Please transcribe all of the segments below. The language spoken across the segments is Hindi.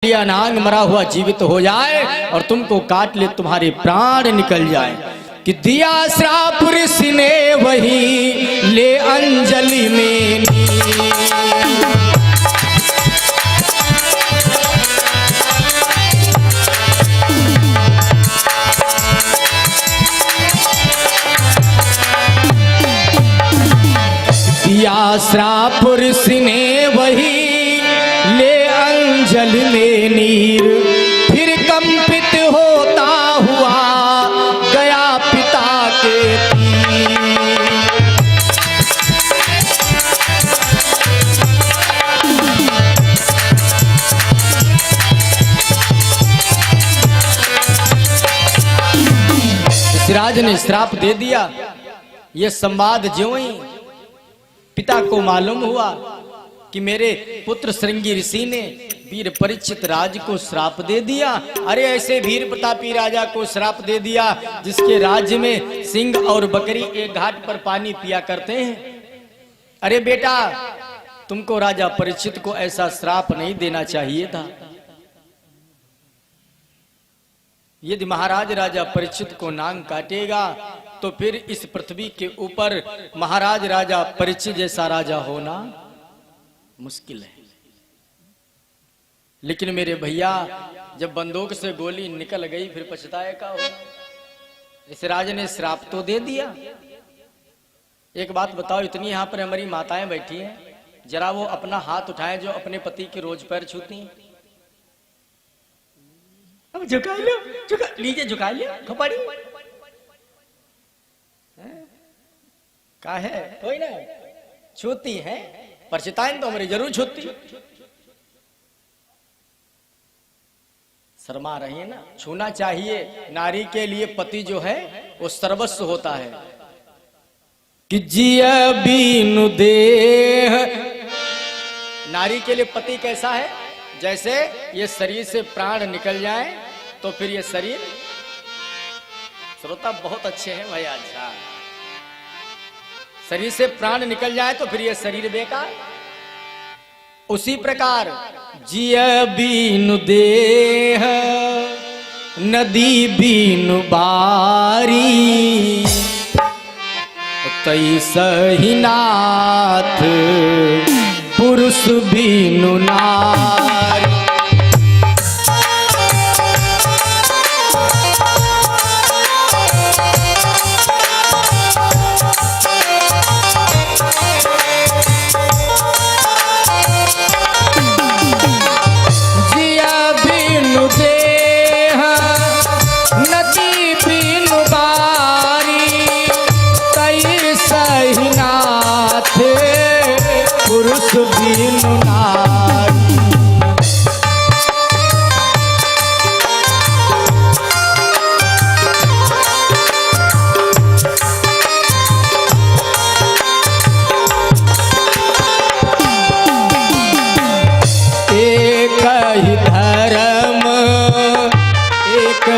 नांग मरा हुआ जीवित हो जाए और तुमको काट ले, तुम्हारे प्राण निकल जाए। कि दिया श्राप ऋषि ने वही ले अंजलि में दिया श्राप ऋषि ने वही ले अंजलि में नीर, फिर कंपित होता हुआ गया पिता के तीर। ऋषिराज ने श्राप दे दिया। यह संवाद ज्यों ही पिता को मालूम हुआ कि मेरे पुत्र श्रृंगी ऋषि ने वीर परीक्षित राज को श्राप दे दिया। अरे ऐसे वीर प्रतापी राजा को श्राप दे दिया जिसके राज्य में सिंह और बकरी एक घाट पर पानी पिया करते हैं। अरे बेटा, तुमको राजा परीक्षित को ऐसा श्राप नहीं देना चाहिए था। यदि महाराज राजा परीक्षित को नांग काटेगा तो फिर इस पृथ्वी के ऊपर महाराज राजा परीक्षित जैसा राजा होना मुश्किल है। लेकिन मेरे भैया, जब बंदूक से गोली निकल गई फिर पछताए का हो। इस राजा ने श्राप तो दे दिया। एक बात बताओ, इतनी यहां पर हमारी माताएं बैठी हैं, जरा वो अपना हाथ उठाएं जो अपने पति के रोज पैर छूती हैं। अब झुका लो, लीजिए झुका लिया खपड़ी का है कोई ना छूती है, परछताएं तो हमारी जरूर छूती। शर्मा रही है ना, छूना चाहिए। नारी के लिए पति जो है वो सर्वस्व होता है। कि जिया बीनु देह, नारी के लिए पति कैसा है? जैसे ये शरीर से प्राण निकल जाए तो फिर ये शरीर, श्रोता बहुत अच्छे हैं भाई। अच्छा, शरीर से प्राण निकल जाए तो फिर ये शरीर बेकार। उसी प्रकार जिय बीनु देह, नदी बीनु बारी, तैसा ही नाथ पुरुष बीनु नारी।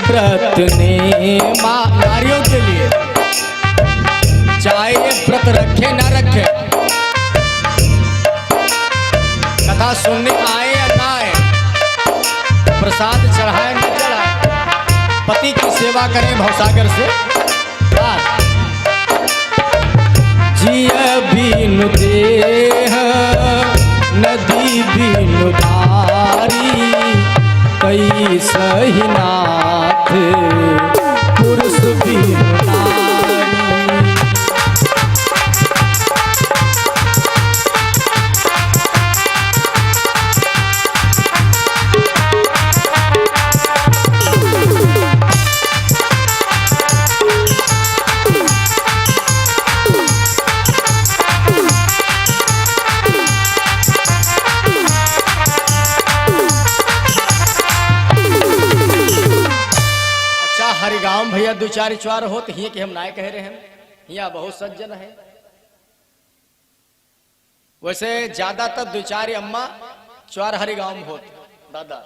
व्रत ने नारियों के लिए, चाहे व्रत रखे ना रखे, कथा सुनने आए या ना आए, प्रसाद चढ़ाए ना चढ़ाए, पति की सेवा करें भवसागर से। जिया बीनु देह, नदी बीनु धारी, कई सही नाथ पुरुष बीनु नारी। भैया दो चार चुआर होत हिये कि हम नाय कह रहे हैं, हिया बहुत सज्जन है। वैसे ज्यादातर दो चार अम्मा चुआर हरि गांव में होत दादा,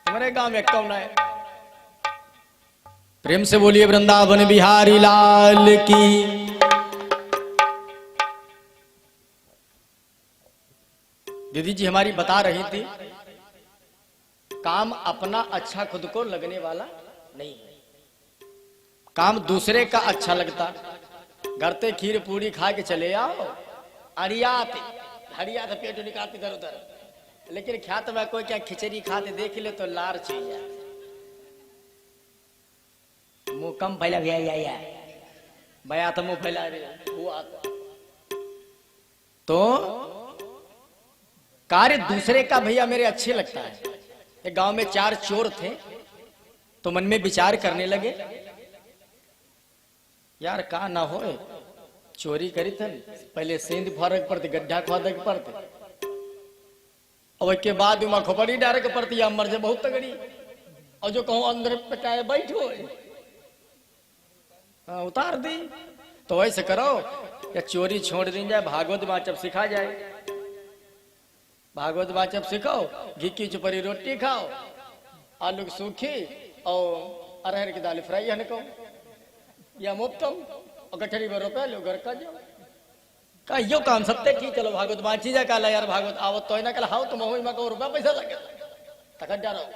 हमारे गांव में कौन है? प्रेम से बोलिए वृंदावन बिहारी लाल की। दीदी जी हमारी बता रही थी, काम अपना अच्छा खुद को लगने वाला नहीं है, काम दूसरे का अच्छा लगता। घर ते खीर पूरी खा के चले आओ, अड़ियात हड़ियात पेट निकालते इधर उधर, लेकिन ख्यात में कोई क्या खिचड़ी खाते देख ले तो लार चाहिए, मुंह कम फैला या भया तो मुंह फैला रहे हुआ तो कार्य दूसरे का भैया मेरे अच्छे लगता है। एक गांव में 4 चोर थे, तो मन में विचार करने लगे, यार का ना हो चोरी करी थे, पहले सेंध फरक पड़ती, गड्ढा खोदक पड़ते, और के बाद उमा खोपड़ी डारे के पड़ती, या मर जाए बहुत तगड़ी, और जो कहूं अंदर पटाए बैठो उतार दी। तो वैसे करो या चोरी छोड़ दी जाए, भागवत वाचब सिखा जाए, भागवत वाचब सिखाओ, घी की चुपरी रोटी खाओ, आलू की सूखी और अरहर की दाल फ्राई हनको या मुफ्तम, और कटरी में रुपया लो घर का जो का यो काम सत्य की चलो भागवत वाची जा काला यार भागवत आवत तो ना कल हाउ तो महोई में को रुपया पैसा लगे तखत जा रहो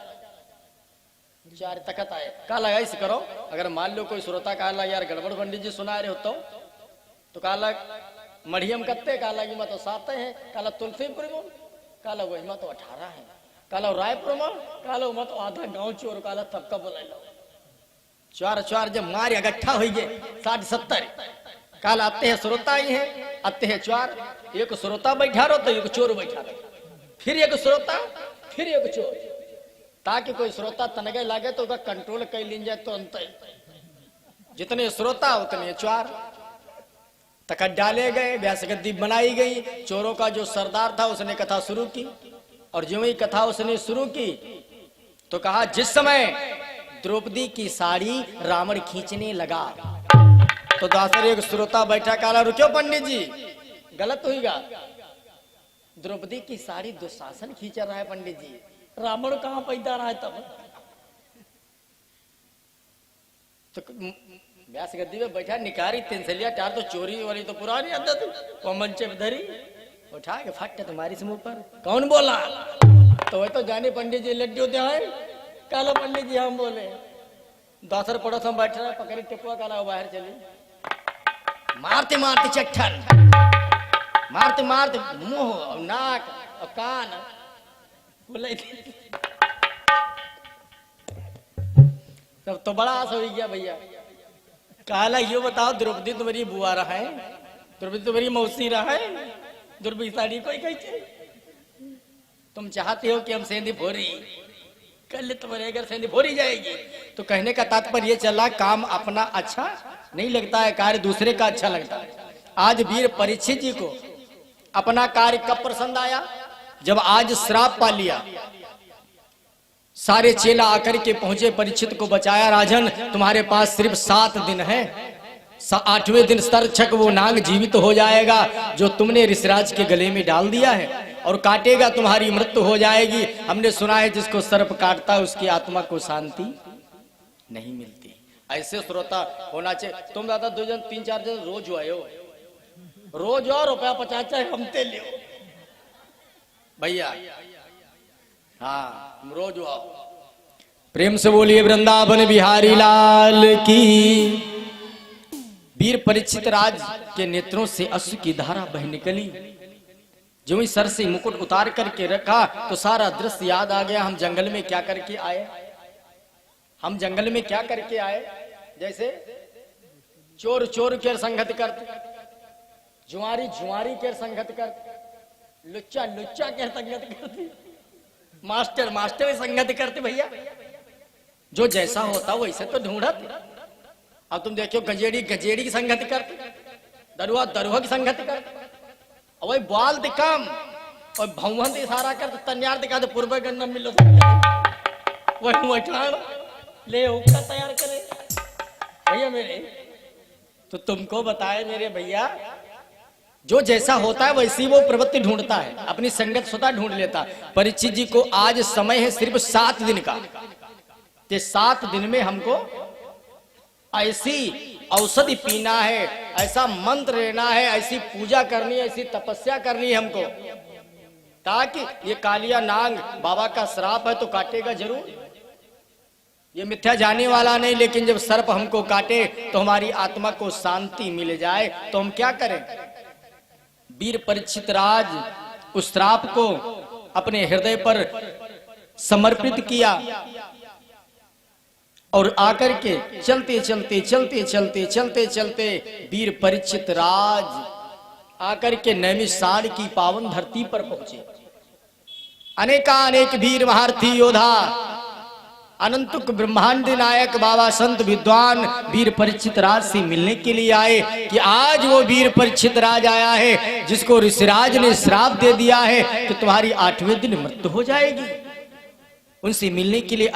4 तखत आए काला ऐसे करो। अगर मान लो कोई श्रोता काला यार गड़बड़ पंडित जी सुना रहे हो तो काला मढ़ियम कत्ते काला की मत 7 है, काला तुलसीपुर में काला वही मत 18 है, काला रायपुर में काला मत आधा गांव चोर काला तबका बोला लो 4 जब मार इकट्ठा हो गए 60-70 काल आते हैं श्रोता ही है, आते हैं 4, एक श्रोता बैठा रहो तो एक चोर बैठा रहो, फिर एक श्रोता फिर एक चोर, ताकि कोई श्रोता तनगे लागे तो कंट्रोल कर ली जाए। तो अंत जितने श्रोता उतने 4 तखत डाले गए, व्यास गद्दी बनाई गई, चोरों का जो सरदार था उसने कथा शुरू की, और जो ही कथा उसने शुरू की तो कहा जिस समय द्रौपदी की साड़ी रावण खींचने लगा तो दासर एक श्रोता बैठा काला रुक्यो पंडित जी गलत होगा, द्रौपदी की साड़ी दुशासन खींच रहा है पंडित जी, रावण कहां पैदा रहा है तब। तो व्यास गद्दी में बैठा निकारी तिनसलिया 4 तो चोरी वाली तो पुरानी आदत, वो मंचे पे धरी उठा के फट तुम्हारी से मुंह पर कौन बोला, तो वह तो जाने पंडित जी लड्डू दे काला पंडित जी हम बोले, दासर पड़ोस में बैठ रहा पकड़ी टिपुआ काला बाहर चली, मारते मारते चट्ठन, मारते मारते मुंह और नाक और कान बोले तब तो बड़ा आस हो गया भैया। काला ये बताओ द्रौपदी तुम्हारी बुआ रहा है, द्रौपदी तुम्हारी मौसी रहा है, द्रौपदी साड़ी कोई कही तुम चाहते हो कि हम सेंधी फोरी कल तुम्हारे घर सेंधी फोरी जाएगी। तो कहने का तात्पर्य ये चला काम अपना अच्छा नहीं लगता है, कार्य दूसरे का अच्छा लगता है। आज वीर परीक्षित जी को अपना कार्य कब पसंद आया, जब आज श्राप पा लिया, सारे चेला आकर के पहुंचे, परीक्षित को बचाया, राजन तुम्हारे पास सिर्फ 7 दिन है, 8वें दिन सरक्षक वो नाग जीवित हो जाएगा जो तुमने ऋषिराज के गले में डाल दिया है और काटेगा, तुम्हारी मृत्यु हो जाएगी। हमने सुना है जिसको सर्प काटता है उसकी आत्मा को शांति नहीं मिलती। ऐसे श्रोता होना चाहिए। तुम दादा 2 जन 3-4 जन रोज आयो, रोज और रुपया 50 हमते लियो भैया, हाँ रोज आओ। प्रेम से बोलिए वृंदावन बिहारी लाल की। वीर परीक्षित राज के नेत्रों से अश्रु की धारा बह निकली, जो ही सर से मुकुट उतार करके रखा तो सारा दृश्य याद आ गया। हम जंगल में क्या करके आए, हम जंगल में क्या करके आए, जैसे चोर चोर के संगत करते, जुआरी जुआरी के संगत करते, लुच्चा लुच्चा के संगत करते, मास्टर मास्टर संगत करते। भैया जो जैसा होता वैसे तो ढूंढत। अब तुम देखो गजेड़ी गजेड़ी की संगत करते, दरुआ दरुआ की संगत करते, और वही बाल दिखाम और भवन इशारा करते, तैयार दिखा दे पूर्व गन्ना मिलो वही उठान ले उसका तैयार करे भैया मेरे। तो तुमको बताए मेरे भैया, जो जैसा होता है वैसी वो प्रवृत्ति ढूंढता है, अपनी संगत स्वतः ढूंढ लेता। परीक्षित जी को आज समय है सिर्फ 7 दिन का, ते 7 दिन में हमको ऐसी औषधि पीना है, ऐसा मंत्र लेना है, ऐसी पूजा करनी है, ऐसी तपस्या करनी है हमको, कहा कि ये कालिया नाग बाबा का श्राप है तो काटेगा जरूर, ये मिथ्या जाने वाला नहीं, लेकिन जब सर्प हमको काटे तो हमारी आत्मा को शांति मिल जाए तो हम क्या करें। वीर परीक्षित राज उस श्राप को अपने हृदय पर समर्पित किया और आकर के चलते चलते चलते चलते चलते चलते वीर परीक्षित राज आकर के नैमिषारण्य की पावन धरती पर पहुंचे। अनेकानेक वीर महारथी योद्धा अनंतुक ब्रह्मांड नायक बाबा संत विद्वान वीर परीक्षित राज से मिलने के लिए आए कि आज वो वीर परीक्षित राज आया है जिसको ऋषिराज ने श्राप दे दिया है कि तुम्हारी 8वें दिन मृत्यु हो जाएगी। उनसे मिलने के लिए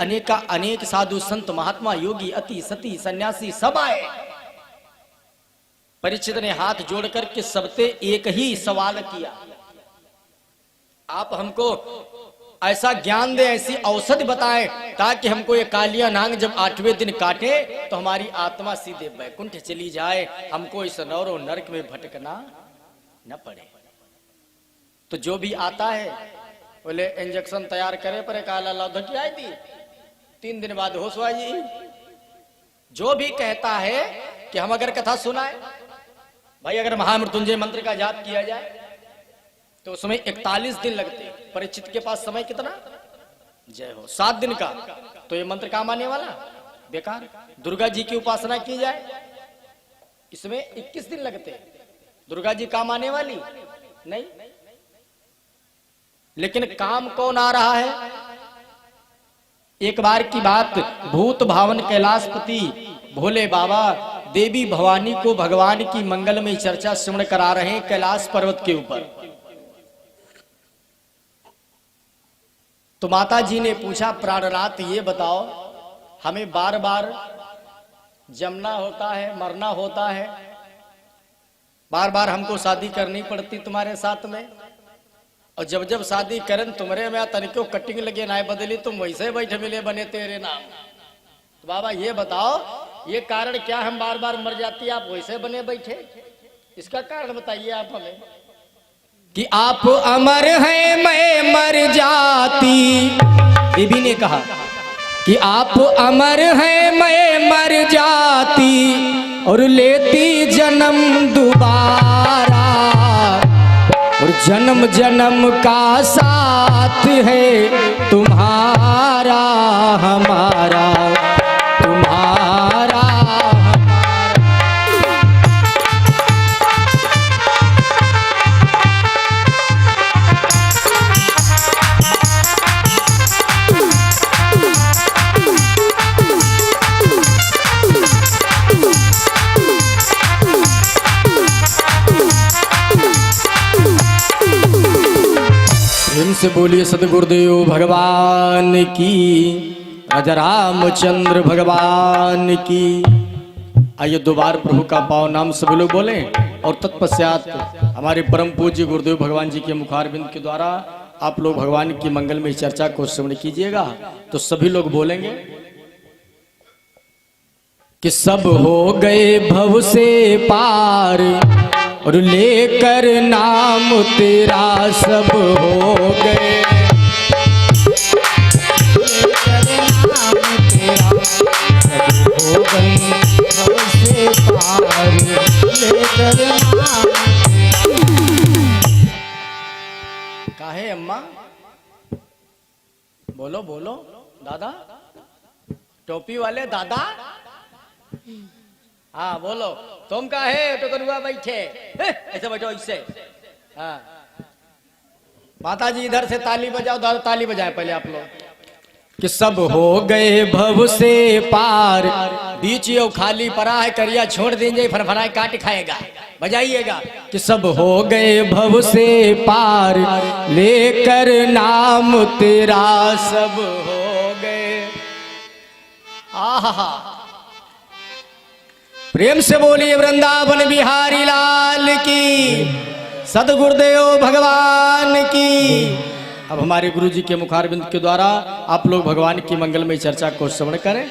अनेक साधु संत महात्मा योगी अति सती सन्यासी सब आए। परीक्षित ने हाथ जोड़ करके सबसे एक ही सवाल किया, आप हमको ऐसा ज्ञान दे, ऐसी औषधि बताएं ताकि हमको ये कालिया नाग जब 8वें दिन काटे तो हमारी आत्मा सीधे वैकुंठ चली जाए, हमको इस नौरो नरक में भटकना न पड़े। तो जो भी आता है बोले इंजेक्शन तैयार करे पर काला लौधकी आई थी 3 दिन बाद होश आई। जो भी कहता है कि हम अगर कथा सुनाए, भाई अगर महामृत्युंजय मंत्र का जाप किया जाए तो उसमें 41 दिन लगते। परीक्षित के पास समय कितना, जय हो, 7 दिन का, तो ये मंत्र काम आने वाला बेकार। दुर्गा जी की उपासना की जाए इसमें 21 दिन लगते, दुर्गा जी काम आने वाली नहीं। लेकिन काम कौन आ रहा है। एक बार की बात, भूत भावन कैलाशपति भोले बाबा देवी भवानी को भगवान की मंगलमय चर्चा श्रवण करा रहे हैं कैलाश पर्वत के ऊपर। तो माता जी ने पूछा, प्राणनाथ ये बताओ हमें बार बार जमना होता है, मरना होता है, बार बार हमको शादी करनी पड़ती तुम्हारे साथ में, और जब जब शादी करन तुम्हारे में तनिको कटिंग लगे ना बदली, तुम वैसे बैठे मिले बने तेरे नाम। तो बाबा ये बताओ ये कारण क्या, हम बार बार मर जाती आप वैसे बने बैठे, इसका कारण बताइए आप हमें। कि आप अमर हैं मैं मर जाती, बीबी ने कहा कि आप अमर हैं मैं मर जाती और लेती जन्म दोबारा, और जन्म जन्म का साथ है तुम्हारा हमारा, तुम्हारा। से बोलिए सदगुरुदेव भगवान की, राजा रामचंद्र भगवान की। आइए दोबारा प्रभु का पावन नाम सभी लोग बोलें और तत्पश्चात हमारे परम पूज्य गुरुदेव भगवान जी के मुखारबिंद के द्वारा आप लोग भगवान की मंगलमय चर्चा को श्रवण कीजिएगा। तो सभी लोग बोलेंगे कि सब हो गए भव से पार और लेकर नाम तेरा सब हो गए, लेकर नाम तेरा सब हो गए भव से पार, लेकर नाम काहे अम्मा, बोलो बोलो दादा, टोपी वाले दादा, हाँ बोलो, तुम का है तो करुआ बैठे ऐसे बैठो ऐसे। हाँ माता जी इधर से ताली बजाओ, दादा ताली बजाए पहले आप लोग। कि सब हो गए भव से पार, बीच ये खाली पड़ा है करिया छोड़ दीजिए, फरफराए काट खाएगा, बजाइएगा। कि सब हो गए भव से पार लेकर नाम तेरा सब हो गए। आहा प्रेम से बोलिए वृंदावन बिहारी लाल की, सदगुरुदेव भगवान की। अब हमारे गुरु जी के मुखारबिंद के द्वारा आप लोग भगवान की मंगलमय चर्चा को श्रवण करें।